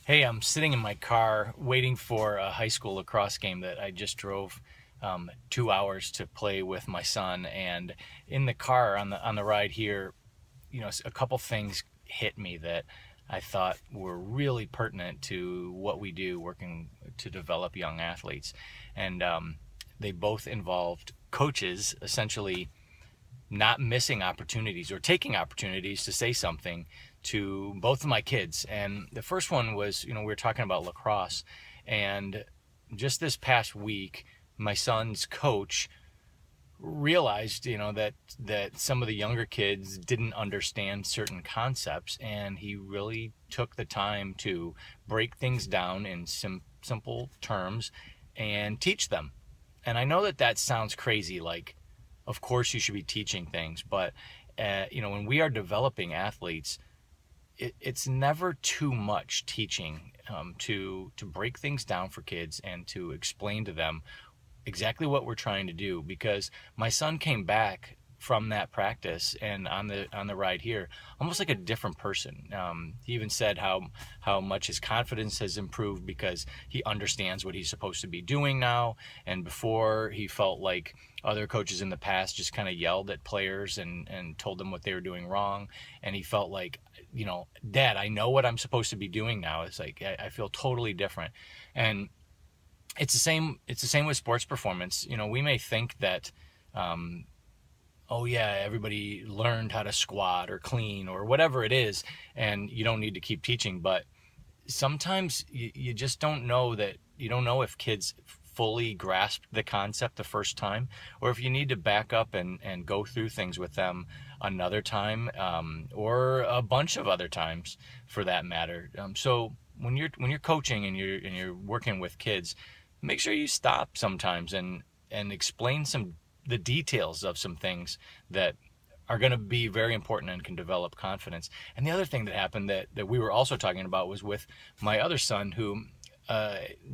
Hey, I'm sitting in my car waiting for a high school lacrosse game that I just drove 2 hours to play with my son. And in the car on the ride here, a couple things hit me that I thought were really pertinent to what we do working to develop young athletes. And they both involved coaches essentially not missing opportunities or taking opportunities to say something to both of my kids. And the first one was, we were talking about lacrosse. And just this past week, my son's coach realized, that some of the younger kids didn't understand certain concepts, and he really took the time to break things down in simple terms and teach them. And I know that that sounds crazy, like, of course you should be teaching things, but when we are developing athletes, it's never too much teaching, to break things down for kids and to explain to them exactly what we're trying to do. Because my son came back from that practice and on the ride here almost like a different person. He even said how much his confidence has improved because he understands what he's supposed to be doing now, and before he felt like other coaches in the past just kind of yelled at players and told them what they were doing wrong. And he felt like, Dad, I know what I'm supposed to be doing now. It's like I feel totally different. And it's the same with sports performance. We may think that, oh yeah, everybody learned how to squat or clean or whatever it is, and you don't need to keep teaching. But sometimes you just don't know that. You don't know if kids fully grasp the concept the first time, or if you need to back up and go through things with them another time, or a bunch of other times for that matter. So when you're coaching and you're working with kids, make sure you stop sometimes and explain the details of some things that are going to be very important and can develop confidence. And the other thing that happened that we were also talking about was with my other son, who,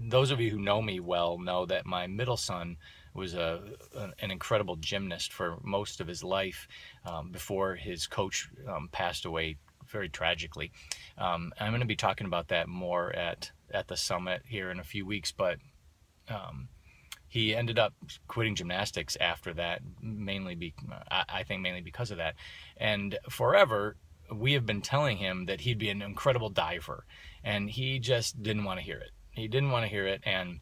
those of you who know me well know that my middle son was an incredible gymnast for most of his life, before his coach passed away very tragically. I'm going to be talking about that more at the summit here in a few weeks, but he ended up quitting gymnastics after that, I think mainly because of that. And forever, we have been telling him that he'd be an incredible diver, and he just didn't want to hear it. He didn't want to hear it, and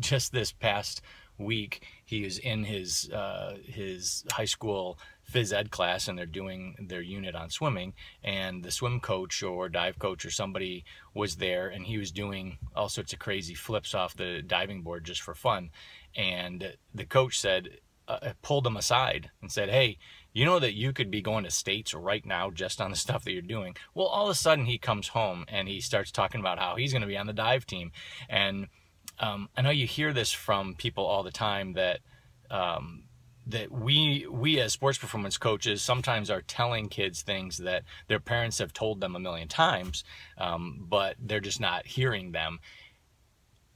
just this past week, he was in his high school phys ed class, and they're doing their unit on swimming, and the swim coach or dive coach or somebody was there, and he was doing all sorts of crazy flips off the diving board just for fun. And the coach pulled him aside and said, hey, you know that you could be going to states right now just on the stuff that you're doing. Well, all of a sudden he comes home and he starts talking about how he's going to be on the dive team. And I know you hear this from people all the time, that that we as sports performance coaches sometimes are telling kids things that their parents have told them a million times, but they're just not hearing them.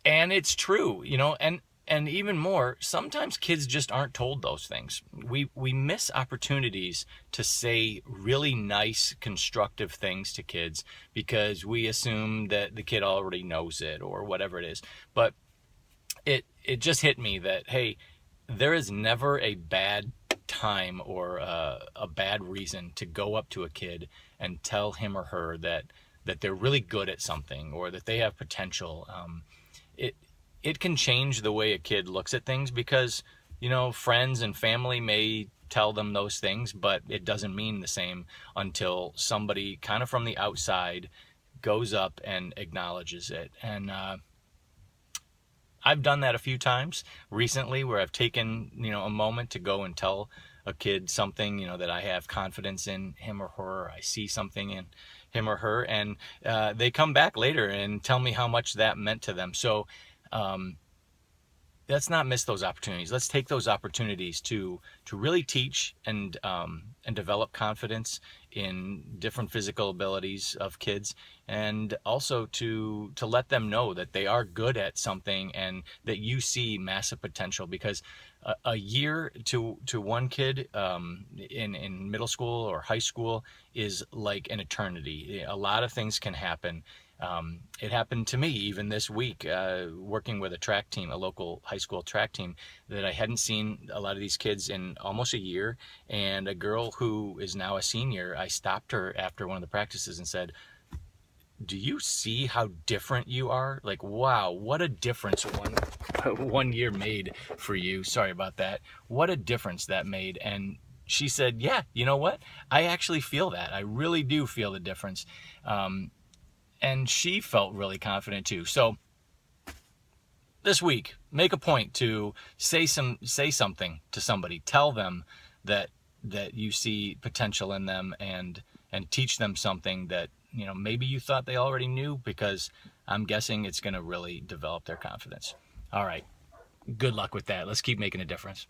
And it's true, and even more, sometimes kids just aren't told those things. We miss opportunities to say really nice, constructive things to kids because we assume that the kid already knows it or whatever it is. But it just hit me that, hey, there is never a bad time or a bad reason to go up to a kid and tell him or her that they're really good at something or that they have potential. It can change the way a kid looks at things because, friends and family may tell them those things, but it doesn't mean the same until somebody kind of from the outside goes up and acknowledges it. And I've done that a few times recently where I've taken, a moment to go and tell a kid something, that I have confidence in him or her, or I see something in him or her, and they come back later and tell me how much that meant to them. So let's not miss those opportunities. Let's take those opportunities to really teach and develop confidence in different physical abilities of kids, and also to let them know that they are good at something and that you see massive potential. Because a year to one kid in middle school or high school is like an eternity. A lot of things can happen. It happened to me even this week, working with a track team, a local high school track team, that I hadn't seen a lot of these kids in almost a year. And a girl who is now a senior, I stopped her after one of the practices and said, do you see how different you are? Like, wow, what a difference one year made for you. Sorry about that. What a difference that made. And she said, yeah, you know what? I actually feel that. I really do feel the difference. And she felt really confident too. So this week, make a point to say something to somebody. Tell them that you see potential in them, and teach them something that, you know, maybe you thought they already knew, because I'm guessing it's going to really develop their confidence. All right. Good luck with that. Let's keep making a difference.